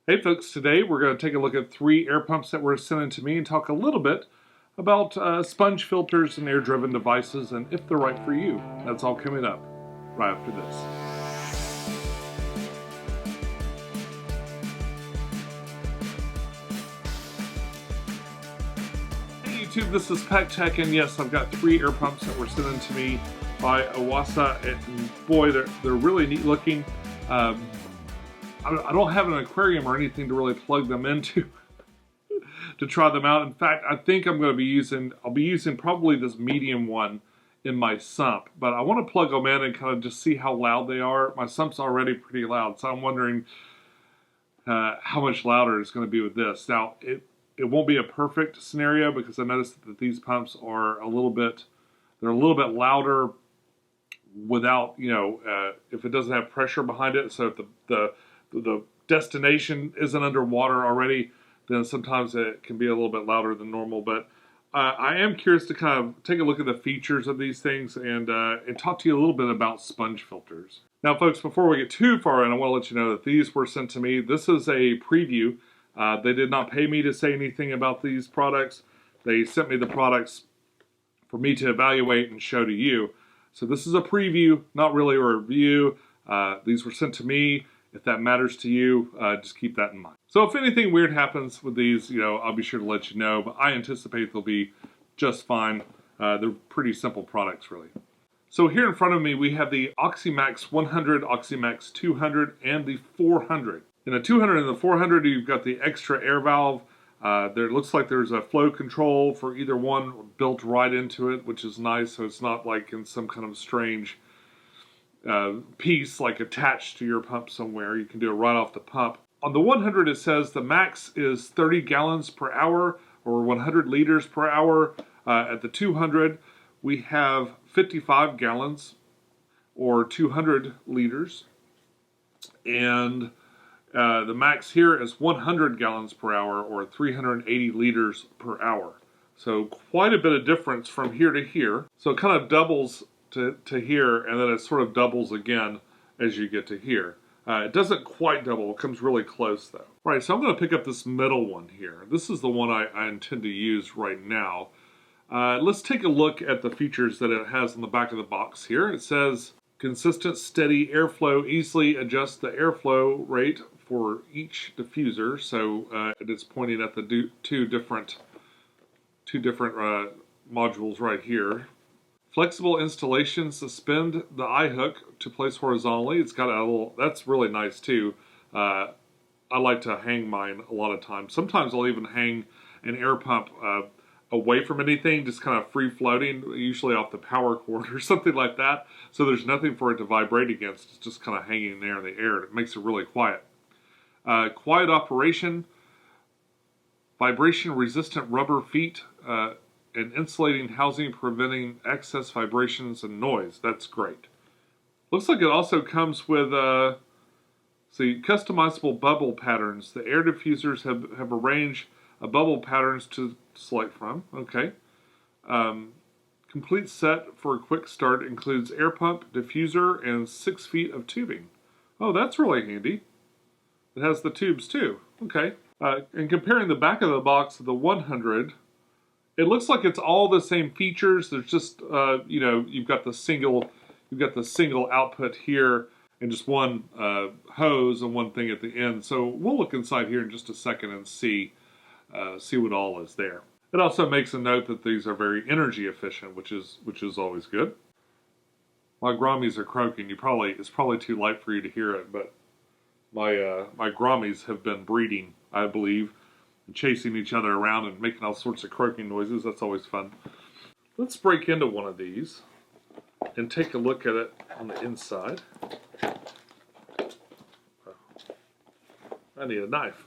Hey folks, today we're going to take a look at 3 air pumps that were sent in to me and talk a little bit about sponge filters and air-driven devices and if they're right for you. That's all coming up right after this. Hey YouTube, this is Pecktec, and yes, I've got 3 air pumps that were sent in to me by Iwasa, and boy, they're really neat looking. I don't have an aquarium or anything to really plug them into to try them out. In fact, I think I'll be using probably this medium one in my sump, but I want to plug them in and kind of just see how loud they are. My sump's already pretty loud, so I'm wondering how much louder it's going to be with this. Now, it won't be a perfect scenario because I noticed that these pumps are a little bit louder without, if it doesn't have pressure behind it. So if the destination isn't underwater already, then sometimes it can be a little bit louder than normal. But I am curious to kind of take a look at the features of these things and talk to you a little bit about sponge filters. Now, folks, before we get too far in, I want to let you know that these were sent to me. This is a preview. They did not pay me to say anything about these products. They sent me the products for me to evaluate and show to you. So this is a preview, not really a review. These were sent to me. If that matters to you, just keep that in mind. So if anything weird happens with these, I'll be sure to let you know, but I anticipate they'll be just fine. They're pretty simple products, really. So here in front of me, we have the OxyMax 100, OxyMax 200, and the 400. In the 200 and the 400, you've got the extra air valve. There looks like there's a flow control for either one built right into it, which is nice, so it's not like in some kind of strange piece like attached to your pump somewhere. You can do it right off the pump. On the 100, it says the max is 30 gallons per hour or 100 liters per hour. At the 200, we have 55 gallons or 200 liters. And the max here is 100 gallons per hour or 380 liters per hour. So quite a bit of difference from here to here. So it kind of doubles to here, and then it sort of doubles again as you get to here. It doesn't quite double. It comes really close, though. All right, so I'm going to pick up this middle one here. This is the one I intend to use right now. Let's take a look at the features that it has on the back of the box here. It says, consistent, steady airflow, easily adjust the airflow rate for each diffuser. So it is pointing at the two different modules right here. Flexible installation, suspend the eye hook to place horizontally. It's got a little, that's really nice too. I like to hang mine a lot of times. Sometimes I'll even hang an air pump away from anything, just kind of free floating, usually off the power cord or something like that. So there's nothing for it to vibrate against. It's just kind of hanging there in the air. It makes it really quiet. Quiet operation, vibration resistant rubber feet, and insulating housing preventing excess vibrations and noise. That's great. Looks like it also comes with customizable bubble patterns. The air diffusers have a range of bubble patterns to select from. Okay. Complete set for a quick start includes air pump, diffuser, and 6 feet of tubing. Oh, that's really handy. It has the tubes too. Okay. And comparing the back of the box to the 100, it looks like it's all the same features. There's just, you've got the single output here and just one hose and one thing at the end. So we'll look inside here in just a second and see what all is there. It also makes a note that these are very energy efficient, which is always good. My grommies are croaking. It's probably too light for you to hear it, but my grommies have been breeding, I believe, and chasing each other around and making all sorts of croaking noises. That's always fun. Let's break into one of these and take a look at it on the inside. I need a knife.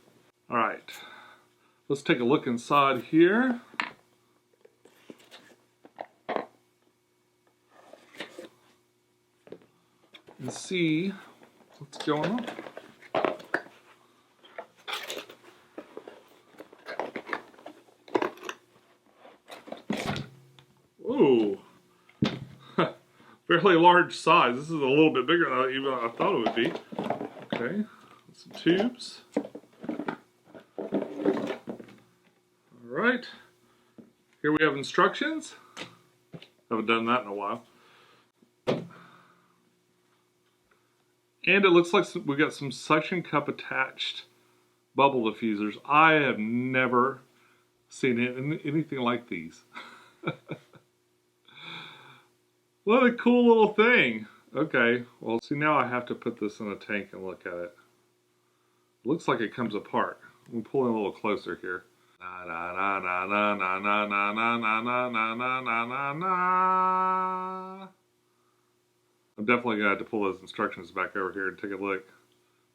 All right, let's take a look inside here. And see what's going on. Ooh, fairly large size. This is a little bit bigger than even I thought it would be. Okay, some tubes. Alright, here we have instructions. Haven't done that in a while. And it looks like we got some suction cup attached bubble diffusers. I have never seen anything like these. What a cool little thing. Okay, well, see, now I have to put this in a tank and look at it. It looks like it comes apart. We'll pull in a little closer here. Na na na na na na na na na na na na na na na. I'm definitely gonna have to pull those instructions back over here and take a look.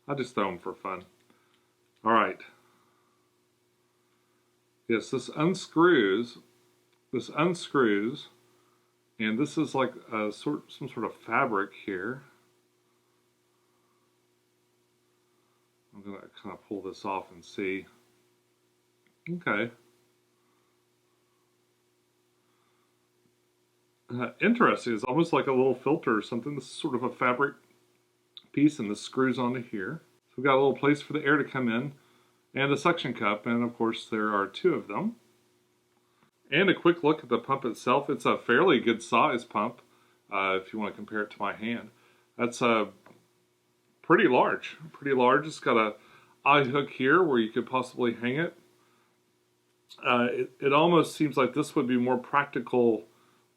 I'll just throw them for fun. All right. Yes, this unscrews. This unscrews, and this is like some sort of fabric here. I'm gonna kind of pull this off and see. Okay. Interesting. It's almost like a little filter or something. This is sort of a fabric piece, and this screws onto here. So we've got a little place for the air to come in, and a suction cup, and of course there are two of them. And a quick look at the pump itself. It's a fairly good size pump, if you want to compare it to my hand. That's pretty large. Pretty large. It's got a eye hook here where you could possibly hang it. It almost seems like this would be more practical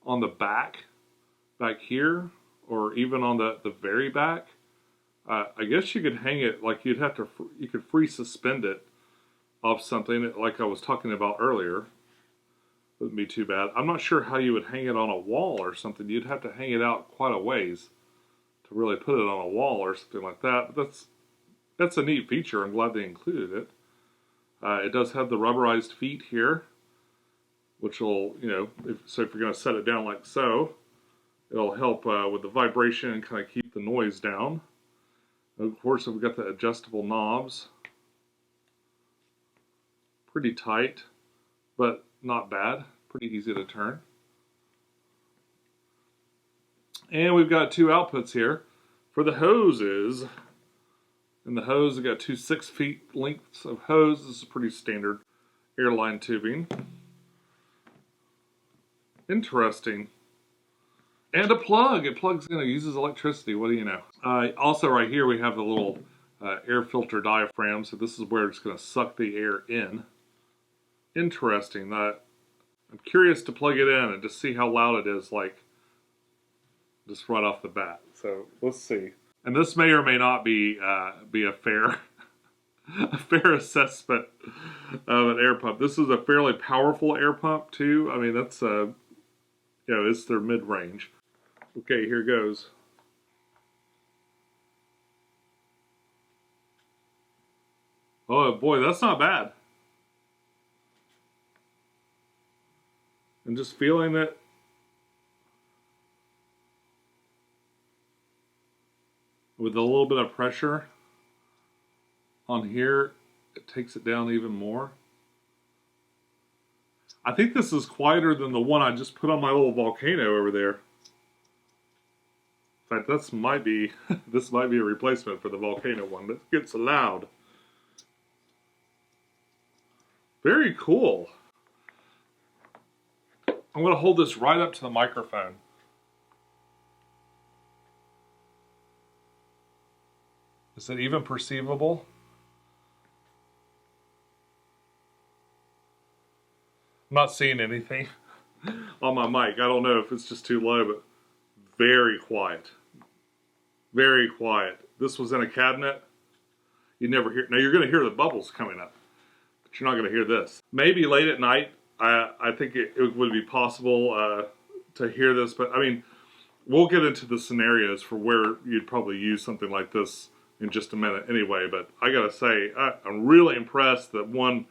on the back here, or even on the very back. I guess you could hang it, like you could free suspend it off something like I was talking about earlier. Wouldn't be too bad. I'm not sure how you would hang it on a wall or something. You'd have to hang it out quite a ways to really put it on a wall or something like that. But that's a neat feature. I'm glad they included it. It does have the rubberized feet here, which will, if you're going to set it down like so, it'll help with the vibration and kind of keep the noise down. And of course, we've got the adjustable knobs. Pretty tight, but not bad. Pretty easy to turn. And we've got two outputs here for the hoses. And the hose, we've got two 6 feet lengths of hose. This is pretty standard airline tubing. Interesting. And a plug. It plugs in. It uses electricity. What do you know? Also, right here we have the little air filter diaphragm. So this is where it's going to suck the air in. Interesting. I'm curious to plug it in and just see how loud it is, like just right off the bat. So let's see. And this may or may not be a fair assessment of an air pump. This is a fairly powerful air pump too. I mean, that's it's their mid-range. Okay, here goes. Oh boy, that's not bad. And just feeling it. With a little bit of pressure on here, it takes it down even more. I think this is quieter than the one I just put on my little volcano over there. In fact, this might be a replacement for the volcano one. It gets loud. Very cool. I'm going to hold this right up to the microphone. Is it even perceivable? I'm not seeing anything on my mic. I don't know if it's just too low, but very quiet. Very quiet. This was in a cabinet. You never hear. Now you're going to hear the bubbles coming up, but you're not going to hear this. Maybe late at night, I think it would be possible to hear this, but I mean, we'll get into the scenarios for where you'd probably use something like this in just a minute anyway, but I gotta say, I'm really impressed that one,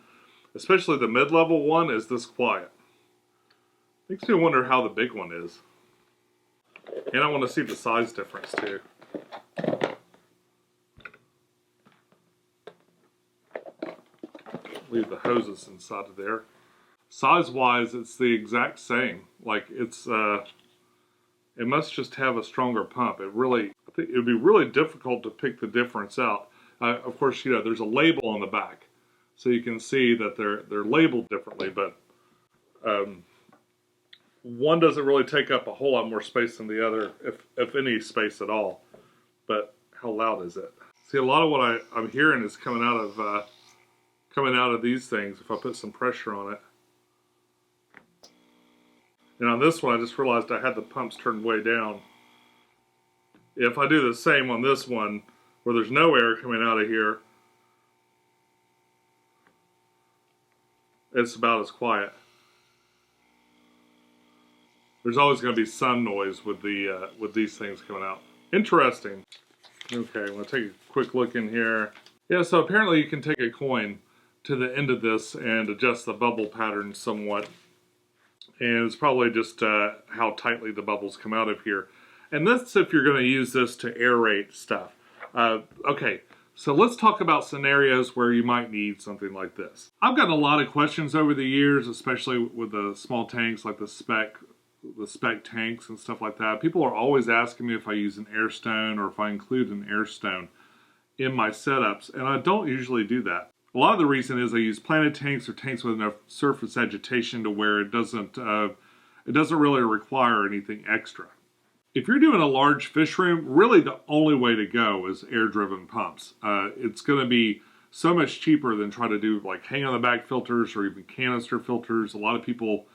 especially the mid-level one, is this quiet. Makes me wonder how the big one is. And I want to see the size difference too. Leave the hoses inside of there. Size-wise, it's the exact same. Like it must just have a stronger pump. I think it would be really difficult to pick the difference out. Of course, there's a label on the back, So you can see that they're labeled differently, but one doesn't really take up a whole lot more space than the other, if any space at all. But how loud is it? See, a lot of what I'm hearing is coming out of these things if I put some pressure on it. And on this one, I just realized I had the pumps turned way down. If I do the same on this one, where there's no air coming out of here, it's about as quiet. There's always going to be some noise with these things coming out. Interesting. Okay, I'm going to take a quick look in here. Yeah, so apparently you can take a coin to the end of this and adjust the bubble pattern somewhat. And it's probably just how tightly the bubbles come out of here. And that's if you're going to use this to aerate stuff. Okay, so let's talk about scenarios where you might need something like this. I've gotten a lot of questions over the years, especially with the small tanks like the spec tanks and stuff like that. People are always asking me if I use an air stone or if I include an air stone in my setups, and I don't usually do that. A lot of the reason is I use planted tanks or tanks with enough surface agitation to where it doesn't really require anything extra. If you're doing a large fish room, really the only way to go is air-driven pumps. It's going to be so much cheaper than try to do like hang-on-the-back filters or even canister filters. A lot of people,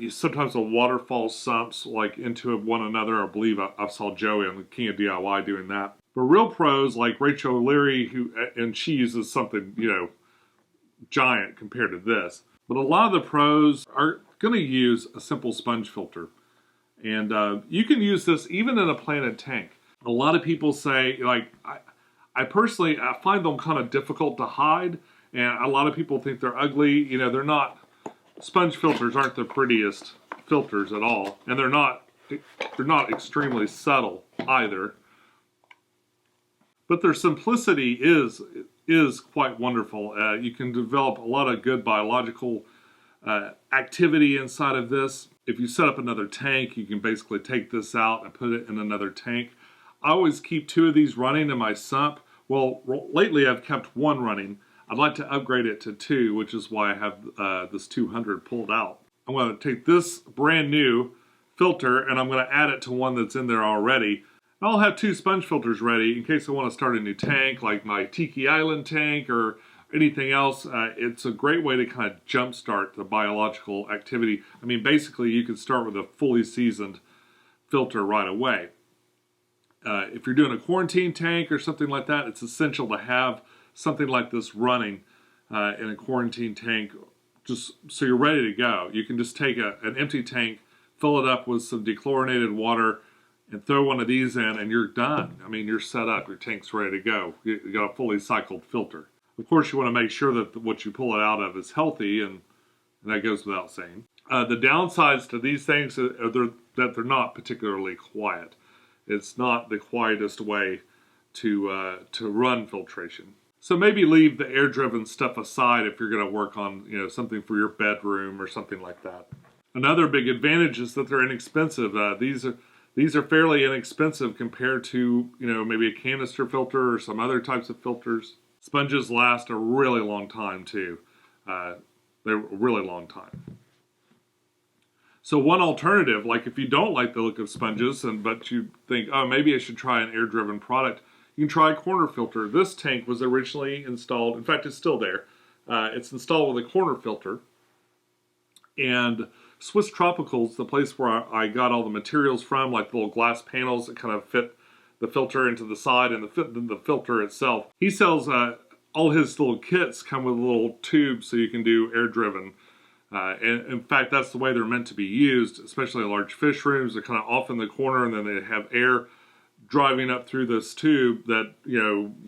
sometimes the waterfall sumps like into one another. I believe I saw Joey on the King of DIY doing that. But real pros like Rachel O'Leary, and she uses something, giant compared to this. But a lot of the pros are going to use a simple sponge filter. And you can use this even in a planted tank. A lot of people say, like, I personally find them kind of difficult to hide. And a lot of people think they're ugly. They're not, sponge filters aren't the prettiest filters at all. And they're not extremely subtle either. But their simplicity is quite wonderful. You can develop a lot of good biological activity inside of this. If you set up another tank, you can basically take this out and put it in another tank. I always keep 2 of these running in my sump. Well, lately I've kept 1 running. I'd like to upgrade it to 2, which is why I have this 200 pulled out. I'm going to take this brand new filter and I'm going to add it to one that's in there already. I'll have 2 sponge filters ready in case I want to start a new tank, like my Tiki Island tank or anything else. It's a great way to kind of jumpstart the biological activity. I mean, basically, you can start with a fully seasoned filter right away. If you're doing a quarantine tank or something like that, it's essential to have something like this running in a quarantine tank, just so you're ready to go. You can just take an empty tank, fill it up with some dechlorinated water, and throw one of these in, and you're done. I mean, you're set up. Your tank's ready to go. You got a fully cycled filter. Of course, you want to make sure that what you pull it out of is healthy, and that goes without saying. The downsides to these things are that they're not particularly quiet. It's not the quietest way to run filtration. So maybe leave the air-driven stuff aside if you're going to work on something for your bedroom or something like that. Another big advantage is that they're inexpensive. These are fairly inexpensive compared to maybe a canister filter or some other types of filters. Sponges last a really long time too. They're a really long time. So one alternative, like if you don't like the look of sponges, but you think, oh, maybe I should try an air-driven product, you can try a corner filter. This tank was originally installed, in fact, it's still there. It's installed with a corner filter. And Swiss Tropicals, the place where I got all the materials from, like the little glass panels that kind of fit the filter into the side and the filter itself. He sells all his little kits come with a little tube so you can do air-driven. And in fact, that's the way they're meant to be used, especially in large fish rooms. They're kind of off in the corner, and then they have air driving up through this tube that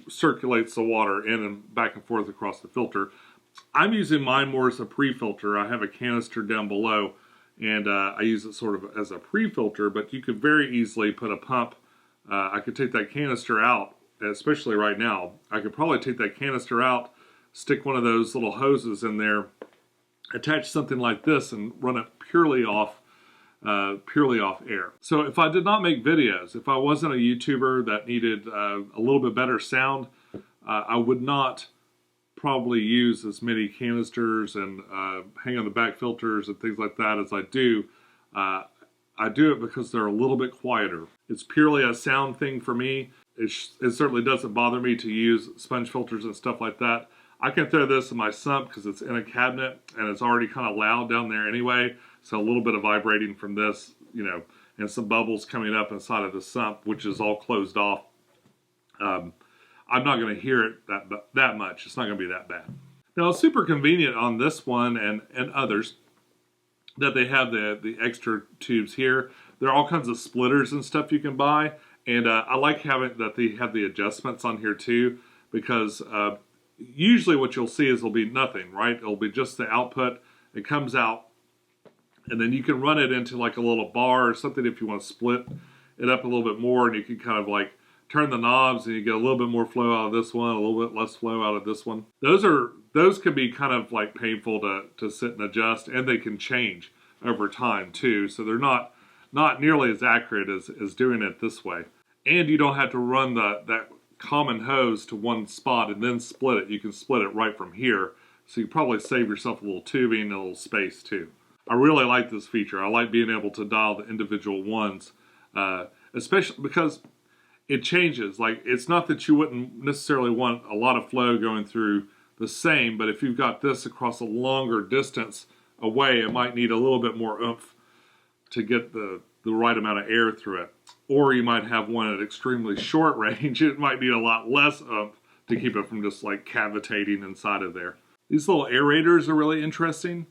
circulates the water in and back and forth across the filter. I'm using mine more as a pre-filter. I have a canister down below, and I use it sort of as a pre-filter, but you could very easily put a pump. I could take that canister out, especially right now. I could probably take that canister out, stick one of those little hoses in there, attach something like this, and run it purely off air. So if I did not make videos, if I wasn't a YouTuber that needed a little bit better sound, I would not probably use as many canisters and hang on the back filters and things like that as I do. I do it because they're a little bit quieter. It's purely a sound thing for me. It certainly doesn't bother me to use sponge filters and stuff like that. I can throw this in my sump because it's in a cabinet and it's already kind of loud down there anyway. So a little bit of vibrating from this, you know, and some bubbles coming up inside of the sump, which is all closed off. I'm not going to hear it that much. It's not going to be that bad. Now, it's super convenient on this one and others that they have the extra tubes here. There are all kinds of splitters and stuff you can buy. And I like having that they have the adjustments on here too, because usually what you'll see is it'll be nothing, right? It'll be just the output. It comes out, and then you can run it into like a little bar or something if you want to split it up a little bit more, and you can kind of like turn the knobs and you get a little bit more flow out of this one, a little bit less flow out of this one. Those can be kind of like painful to sit and adjust, and they can change over time too. So they're not nearly as accurate as doing it this way. And you don't have to run that common hose to one spot and then split it. You can split it right from here. So you probably save yourself a little tubing and a little space too. I really like this feature. I like being able to dial the individual ones, especially because it changes. Like, it's not that you wouldn't necessarily want a lot of flow going through the same, but if you've got this across a longer distance away, it might need a little bit more oomph to get the right amount of air through it. Or you might have one at extremely short range. It might need a lot less oomph to keep it from just like cavitating inside of there. These little aerators are really interesting.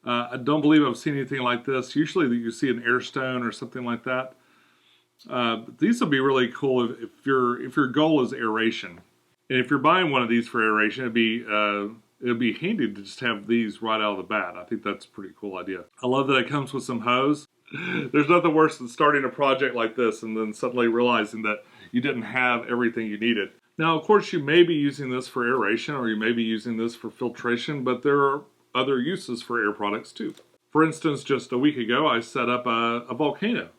I don't believe I've seen anything like this. Usually you see an air stone or something like that. These will be really cool if your goal is aeration. And if you're buying one of these for aeration, it'd be handy to just have these right out of the bat. I think that's a pretty cool idea. I love that it comes with some hose. There's nothing worse than starting a project like this and then suddenly realizing that you didn't have everything you needed. Now, of course, you may be using this for aeration or you may be using this for filtration, but there are other uses for air products too. For instance, just a week ago, I set up a volcano.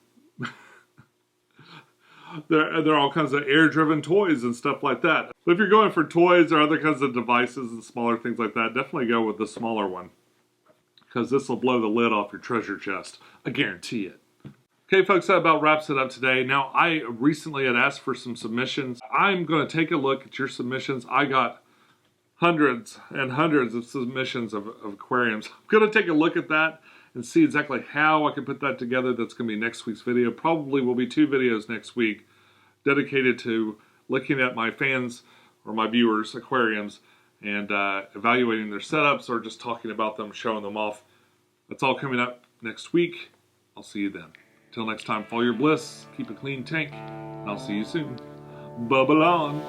There are all kinds of air-driven toys and stuff like that. But if you're going for toys or other kinds of devices and smaller things like that, definitely go with the smaller one, because this will blow the lid off your treasure chest. I guarantee it. Okay, folks, that about wraps it up today. Now, I recently had asked for some submissions. I'm going to take a look at your submissions. I got hundreds and hundreds of submissions of aquariums. I'm going to take a look at that and see exactly how I can put that together. That's going to be next week's video. Probably will be 2 videos next week dedicated to looking at my fans or my viewers' aquariums and evaluating their setups or just talking about them, showing them off. That's all coming up next week. I'll see you then. Till next time, follow your bliss, keep a clean tank, and I'll see you soon. Bubble on!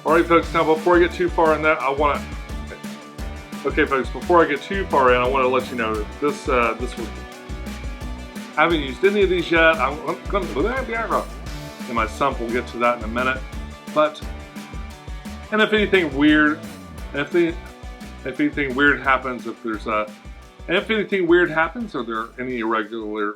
Alright folks, now before I get too far in that, okay folks, before I get too far in, I want to let you know that this was, I haven't used any of these yet. I'm going to, in my sump, we'll get to that in a minute. But, and if anything weird, if anything weird happens, if there's and if anything weird happens, or there are any irregular,